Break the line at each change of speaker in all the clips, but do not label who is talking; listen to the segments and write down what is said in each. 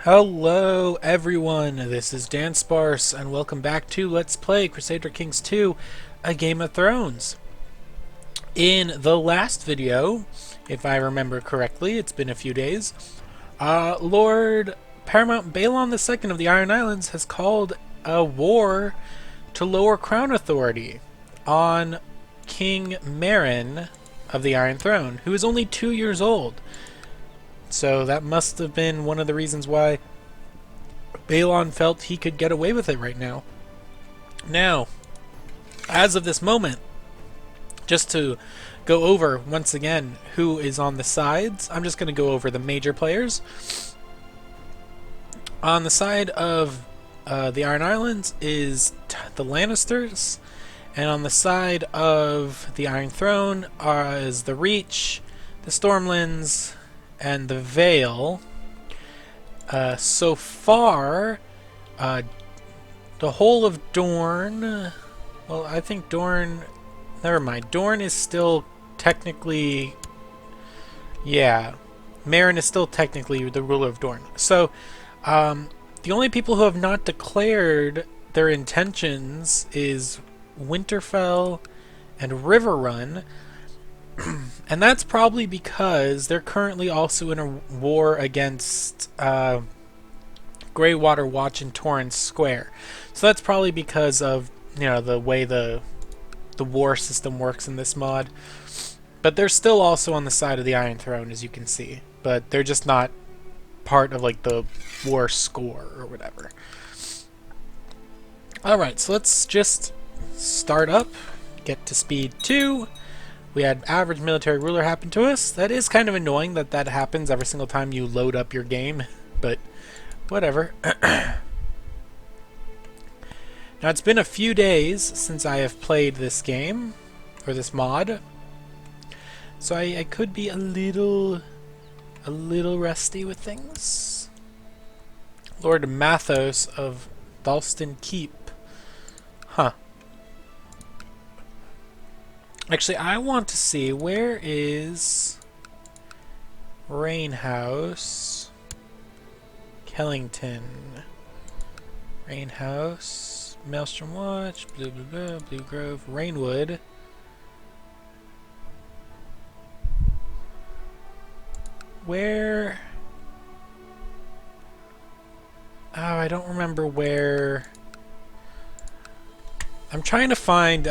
Hello everyone, this is Dansparce and welcome back to Let's Play Crusader Kings 2, A Game of Thrones. In the last video, if I remember correctly, it's been a few days, Lord Paramount Balon II of the Iron Islands has called a war to lower crown authority on King Meryn of the Iron Throne, who is only 2 years old. So that must have been one of the reasons why Balon felt he could get away with it right now. Now, as of this moment, just to go over once again who is on the sides, I'm just going to go over the major players. On the side of the Iron Islands is the Lannisters, and on the side of the Iron Throne is the Reach, the Stormlands, and the Vale. So far, the whole of Dorne, well, I think Dorne, never mind, Dorne is still technically, yeah, Meryn is still technically the ruler of Dorne. So, the only people who have not declared their intentions is Winterfell and Riverrun. And that's probably because they're currently also in a war against Greywater Watch and Torrance Square. So that's probably because of, you know, the way the war system works in this mod. But they're still also on the side of the Iron Throne, as you can see. But they're just not part of, like, the war score or whatever. Alright, so let's just start up, get to speed 2. We had average military ruler happen to us. That is kind of annoying that that happens every single time you load up your game, but whatever. Now, it's been a few days since I have played this game, or this mod, so I could be a little rusty with things. Lord Mathos of Dalston Keep. Huh. Actually, I want to see, where is Rainhouse, Kellington, Rainhouse, Maelstrom Watch, blah blah blah, Blue Grove, Rainwood. Where? Oh, I don't remember where. I'm trying to find,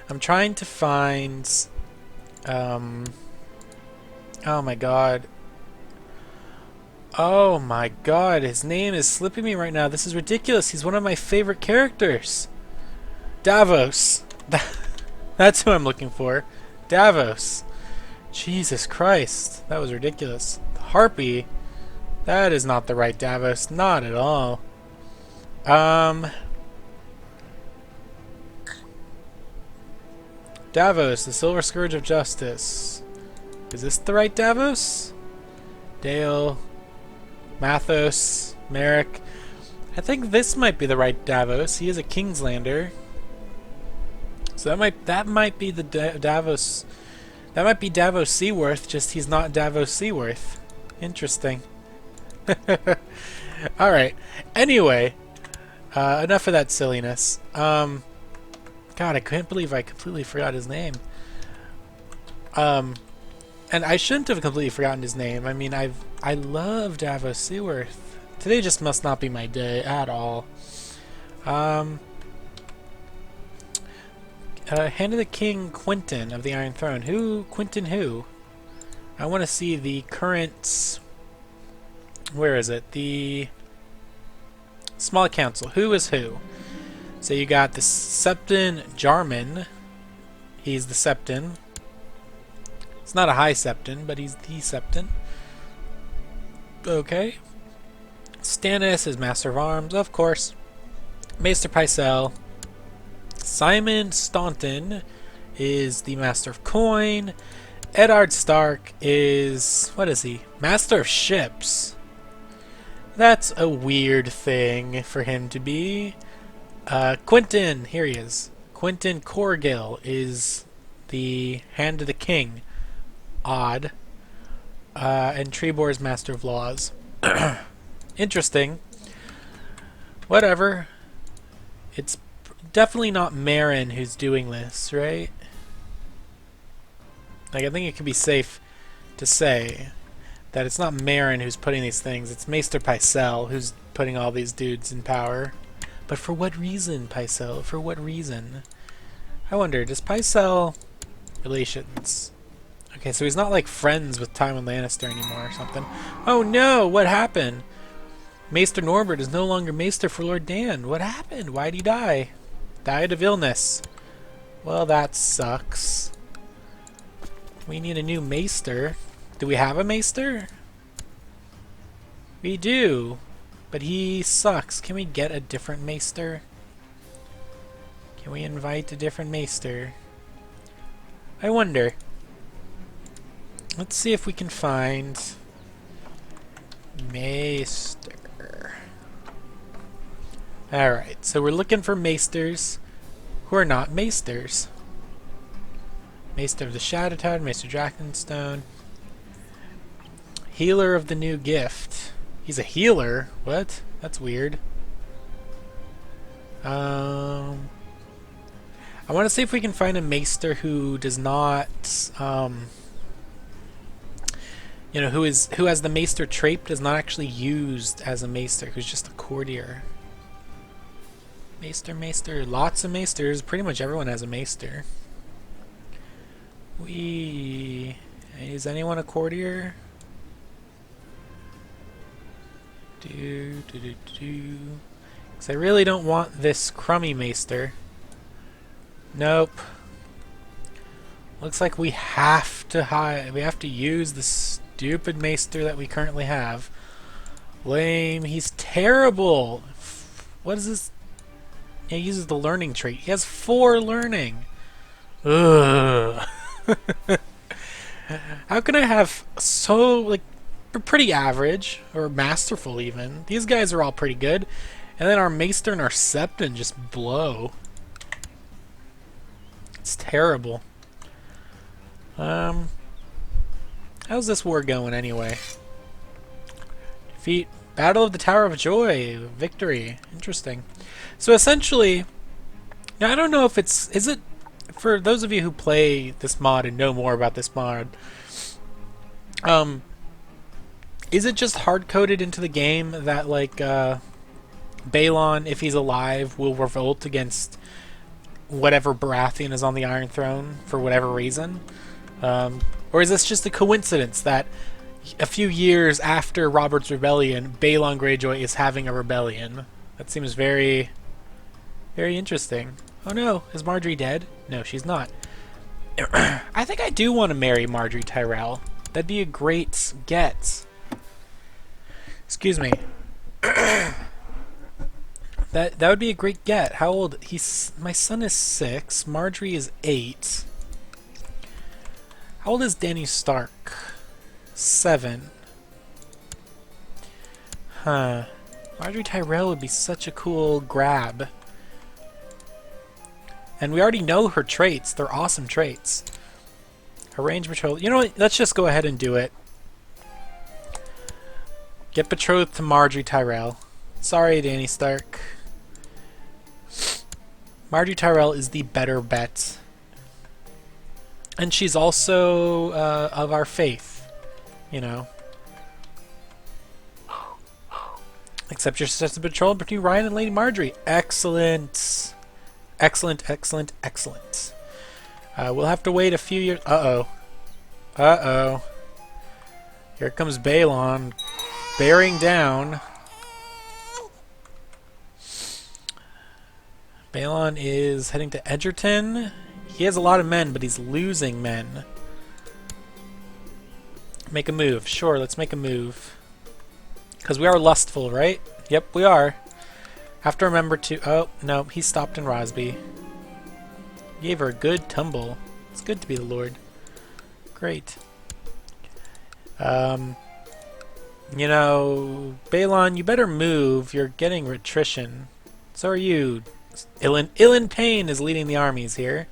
I'm trying to find, oh my god. Oh my god, his name is slipping me right now. This is ridiculous. He's one of my favorite characters. Davos. That's who I'm looking for. Davos. Jesus Christ. That was ridiculous. The Harpy. That is not the right Davos. Not at all. Davos, the Silver Scourge of Justice. Is this the right Davos? Dale, Mathos, Merrick. I think this might be the right Davos. He is a Kingslander. So that might be the Davos. That might be Davos Seaworth, just he's not Davos Seaworth. Interesting. Alright. Anyway, enough of that silliness. God, I can't believe I completely forgot his name. And I shouldn't have completely forgotten his name. I mean, I love Davos Seaworth. Today just must not be my day at all. Hand of the King Quentin of the Iron Throne. Who? Quentin who? I want to see the current... Where is it? The Small Council. Who is who? So you got the Septon Jarman. He's the Septon. It's not a high Septon, but he's the Septon. Okay. Stannis is Master of Arms, of course. Maester Pycelle. Simon Staunton is the Master of Coin. Eddard Stark is... what is he? Master of Ships. That's a weird thing for him to be. Quentin, here he is. Quentin Corgill is the Hand of the King. Odd. and Trebor's Master of Laws. Interesting. Whatever. It's definitely not Marin who's doing this, right? Like, I think it could be safe to say that it's not Marin who's putting these things. It's Maester Pycelle who's putting all these dudes in power. But for what reason, Pycelle? For what reason? I wonder, does Pycelle... Relations. Okay, so he's not like friends with Tywin Lannister anymore or something. Oh no! What happened? Maester Norbert is no longer Maester for Lord Dan. What happened? Why'd he die? Died of illness. Well, that sucks. We need a new Maester. Do we have a Maester? We do. But he sucks. Can we get a different Maester? Can we invite a different Maester? I wonder. Let's see if we can find Maester. Alright, so we're looking for Maesters who are not Maesters. Maester of the Shadowtide, Maester Drakenstone. Healer of the New Gift. He's a healer? What? That's weird. I want to see if we can find a Maester who does not, you know, who has the Maester trait but is not actually used as a Maester, who's just a courtier. Maester, lots of Maesters. Pretty much everyone has a Maester. Is anyone a courtier? Because I really don't want this crummy Maester. Nope. Looks like we have to use the stupid Maester that we currently have. Lame. He's terrible. What is this? He uses the learning trait. He has 4 learning. Ugh. How can I have so, like, pretty average or masterful even? These guys are all pretty good, and then our Maester and our Septon just blow. It's terrible. How's this war going anyway? Defeat. Battle of the Tower of Joy. Victory. Interesting. So essentially, now I don't know if is it, for those of you who play this mod and know more about this mod, is it just hard-coded into the game that, like, Balon, if he's alive, will revolt against whatever Baratheon is on the Iron Throne for whatever reason? Or is this just a coincidence that a few years after Robert's rebellion, Balon Greyjoy is having a rebellion? That seems very, very interesting. Oh no, is Margaery dead? No, she's not. I think I do want to marry Margaery Tyrell. That'd be a great get. Excuse me. That would be a great get. How old? My son is 6. Margaery is 8. How old is Dany Stark? 7. Huh. Margaery Tyrell would be such a cool grab. And we already know her traits. They're awesome traits. Arrange betrothal. You know what? Let's just go ahead and do it. Get betrothed to Margaery Tyrell. Sorry, Dany Stark. Margaery Tyrell is the better bet. And she's also of our faith, you know. Accept your certificate of betrothal between Ryan and Lady Margaery. Excellent. Excellent, excellent, excellent. We'll have to wait a few years. Uh-oh. Uh-oh. Here comes Balon bearing down. Balon is heading to Edgerton. He has a lot of men, but he's losing men. Make a move. Sure, let's make a move. Because we are lustful, right? Yep, we are. Have to remember to... Oh, no, he stopped in Rosby. Gave her a good tumble. It's good to be the Lord. Great. You know, Balon, you better move. You're getting attrition. So are you. Ilan Payne is leading the armies here.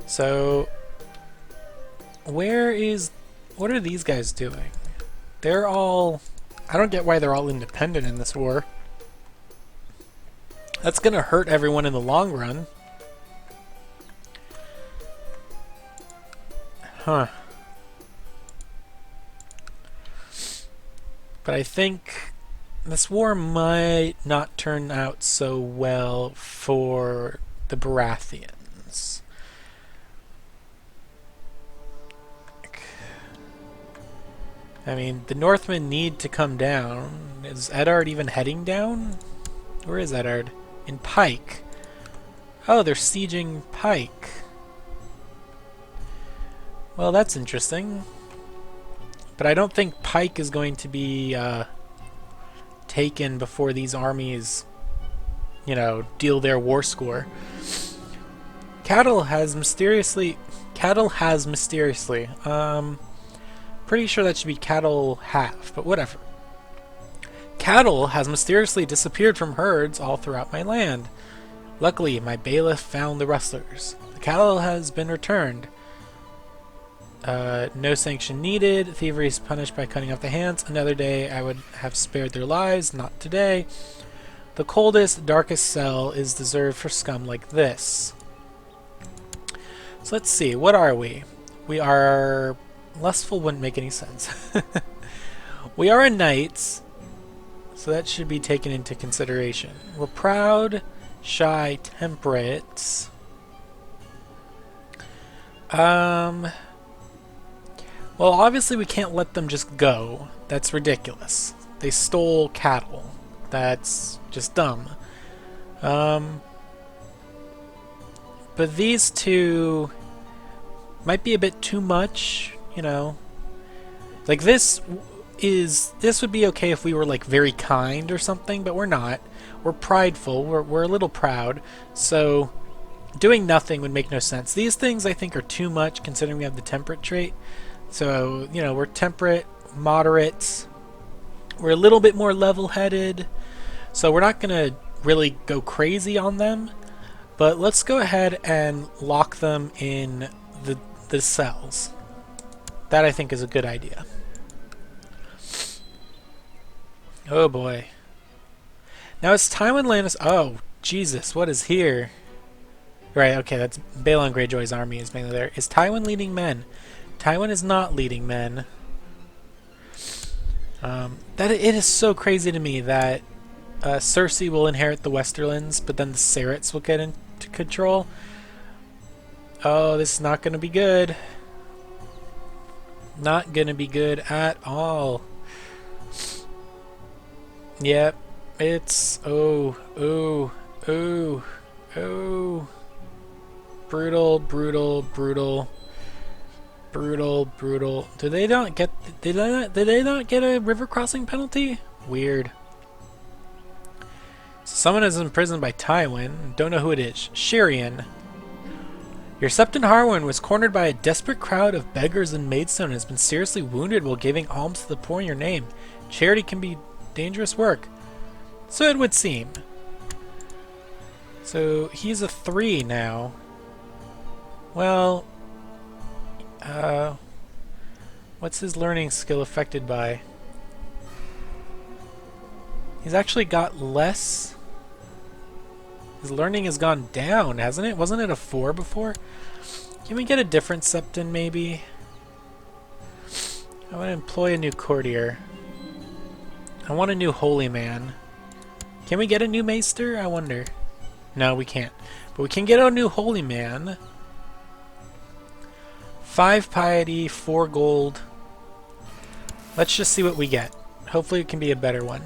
So, What are these guys doing? They're all... I don't get why they're all independent in this war. That's gonna hurt everyone in the long run. Huh. But I think this war might not turn out so well for the Baratheons. I mean, the Northmen need to come down. Is Eddard even heading down? Where is Eddard? In Pike. Oh, they're sieging Pike. Well, that's interesting. But I don't think Pike is going to be taken before these armies, you know, deal their war score. Cattle has mysteriously... Pretty sure that should be cattle have, but whatever. Cattle has mysteriously disappeared from herds all throughout my land. Luckily, my bailiff found the rustlers. The cattle has been returned. No sanction needed. Thievery is punished by cutting off the hands. Another day I would have spared their lives, not today. The coldest, darkest cell is deserved for scum like this. So let's see, what are we? We are... Lustful wouldn't make any sense. We are a knight, so that should be taken into consideration. We're proud, shy, temperate. Well, obviously we can't let them just go. That's ridiculous. They stole cattle. That's just dumb. But these two might be a bit too much. You know, like this would be okay if we were like very kind or something, but we're not. We're prideful. We're a little proud. So doing nothing would make no sense. These things I think are too much considering we have the temperate trait. So, you know, we're temperate, moderate. We're a little bit more level-headed. So we're not going to really go crazy on them. But let's go ahead and lock them in the cells. That I think is a good idea. Oh boy. Now it's Tywin Lannister. Oh, Jesus, what is here? Right, okay, that's Balon Greyjoy's army is mainly there. Is Tywin leading men? Tywin is not leading men. That it is so crazy to me that Cersei will inherit the Westerlands, but then the Sarats will get into control. Oh, this is not going to be good. Not gonna be good at all. Yep, it's oh. Brutal. Did they not get a river crossing penalty? Weird. So someone is imprisoned by Tywin. Don't know who it is. Shirian. Your Septon Harwin was cornered by a desperate crowd of beggars in Maidstone and has been seriously wounded while giving alms to the poor in your name. Charity can be dangerous work. So it would seem. So he's a 3 now. Well, what's his learning skill affected by? He's actually got less. His learning has gone down, hasn't it? Wasn't it a 4 before? Can we get a different Septon, maybe? I want to employ a new courtier. I want a new holy man. Can we get a new maester? I wonder. No, we can't. But we can get a new holy man. 5 piety, 4 gold. Let's just see what we get. Hopefully it can be a better one.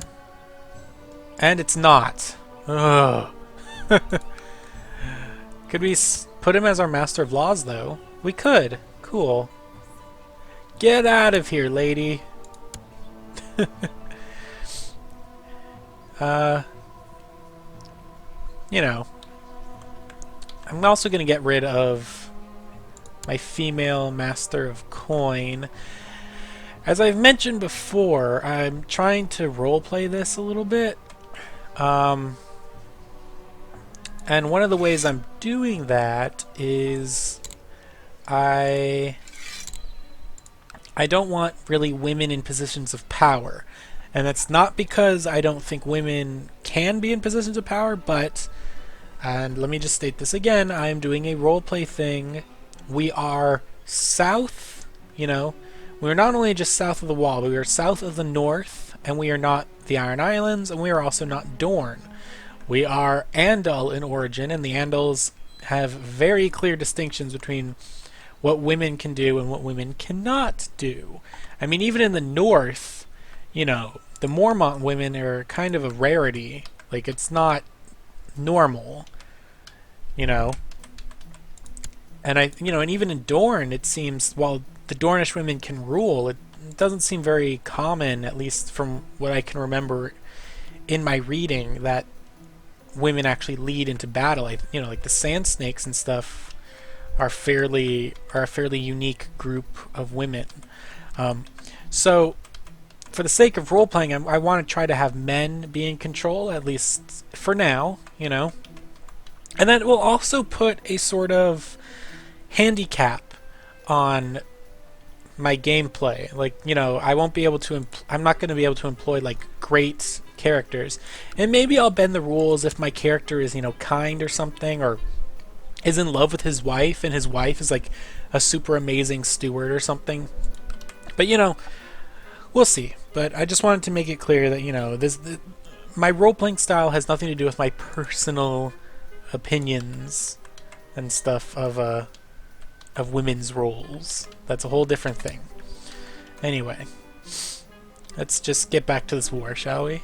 And it's not. Ugh. Could we put him as our Master of Laws, though? We could. Cool. Get out of here, lady. You know. I'm also going to get rid of my female Master of Coin. As I've mentioned before, I'm trying to roleplay this a little bit. And one of the ways I'm doing that is I I don't want really women in positions of power. And that's not because I don't think women can be in positions of power, but, and let me just state this again, I am doing a roleplay thing. We are south, you know, we're not only just south of the wall, but we are south of the north, and we are not the Iron Islands, and we are also not Dorne. We are Andal in origin, and the Andals have very clear distinctions between what women can do and what women cannot do. I mean, even in the north, you know, the Mormont women are kind of a rarity. Like, it's not normal, you know. And and even in Dorne, it seems, while the Dornish women can rule, it doesn't seem very common, at least from what I can remember in my reading, that women actually lead into battle. Like the Sand Snakes and stuff are a fairly unique group of women. So, for the sake of role playing, I want to try to have men be in control, at least for now, you know. And then we'll also put a sort of handicap on my gameplay. Like, you know, I won't be able to. I'm not going to be able to employ like great characters, and maybe I'll bend the rules if my character is, you know, kind or something, or is in love with his wife, and his wife is like a super amazing steward or something. But you know, we'll see. But I just wanted to make it clear that, you know, my role-playing style has nothing to do with my personal opinions and stuff of women's roles. That's a whole different thing. Anyway, let's just get back to this war, shall we?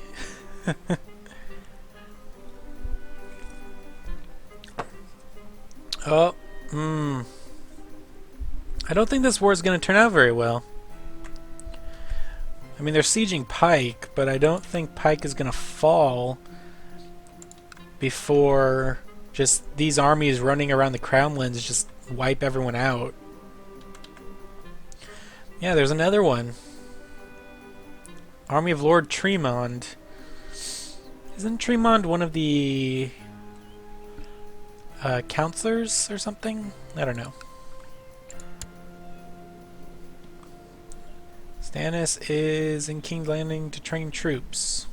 Oh, I don't think this war is going to turn out very well. I mean, they're sieging Pike, but I don't think Pike is going to fall before just these armies running around the Crownlands just wipe everyone out. Yeah, there's another one. Army of Lord Tremond. Isn't Tremond one of the counselors or something? I don't know. Stannis is in King's Landing to train troops.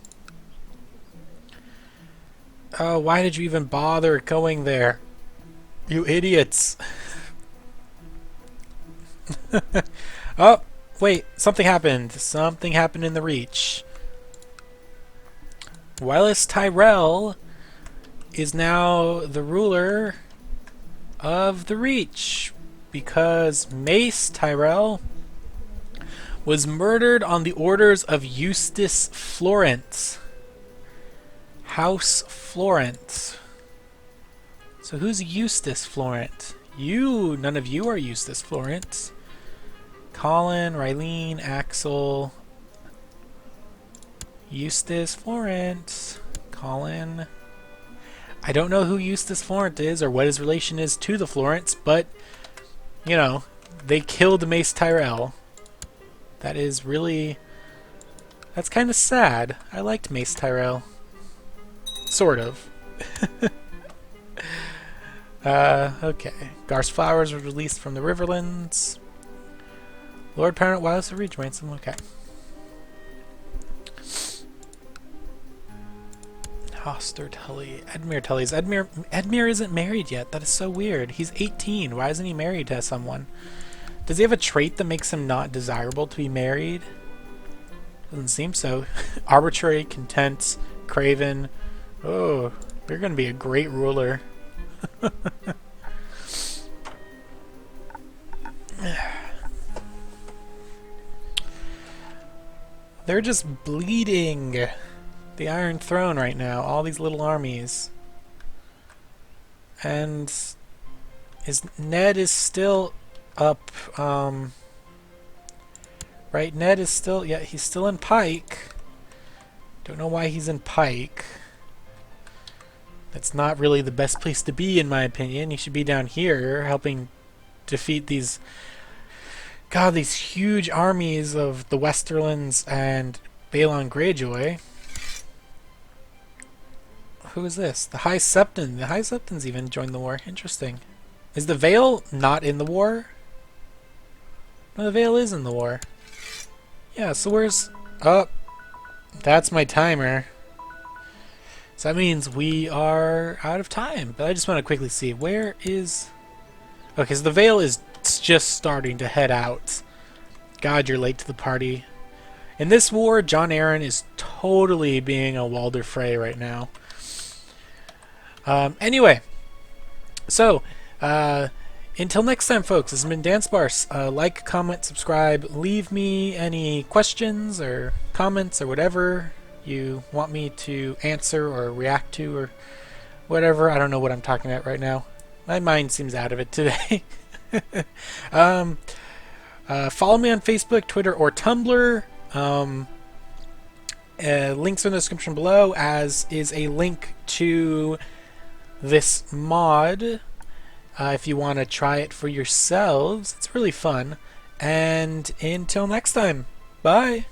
Oh, why did you even bother going there? You idiots! Oh, wait, something happened. Something happened in the Reach. Wellis Tyrell is now the ruler of the Reach, because Mace Tyrell was murdered on the orders of Eustace Florent. House Florent. So who's Eustace Florent? None of you are Eustace Florent. Colin, Rylene, Axel. Eustace Florent. Colin. I don't know who Eustace Florent is or what his relation is to the Florents, but, you know, they killed Mace Tyrell. That is really... That's kind of sad. I liked Mace Tyrell. Sort of. Okay. Gar's Flowers was released from the Riverlands. Lord Paramount Wireless Reach ransom. Okay. Hoster Tully. Edmure Tully's. Edmure isn't married yet. That is so weird. He's 18. Why isn't he married to someone? Does he have a trait that makes him not desirable to be married? Doesn't seem so. Arbitrary, content, craven. Oh, you're going to be a great ruler. They're just bleeding the Iron Throne right now. All these little armies. And Ned is still up. Right, Ned is still... Yeah, he's still in Pike. Don't know why he's in Pike. That's not really the best place to be, in my opinion. You should be down here, helping defeat these... God, these huge armies of the Westerlands and Balon Greyjoy. Who is this? The High Septon. The High Septons even joined the war. Interesting. Is the Vale not in the war? No, the Vale is in the war. Yeah, so where's... Oh, that's my timer. So that means we are out of time. But I just want to quickly see, where is... Okay, so the Veil is just starting to head out. God, you're late to the party. In this war, John Aaron is totally being a Walder Frey right now. Anyway, so, until next time, folks, this has been Dansparce. Like, comment, subscribe, leave me any questions or comments or whatever you want me to answer or react to or whatever. I don't know what I'm talking about right now. My mind seems out of it today. Follow me on Facebook, Twitter, or Tumblr. Links are in the description below, as is a link to this mod if you want to try it for yourselves. It's really fun. And until next time, bye!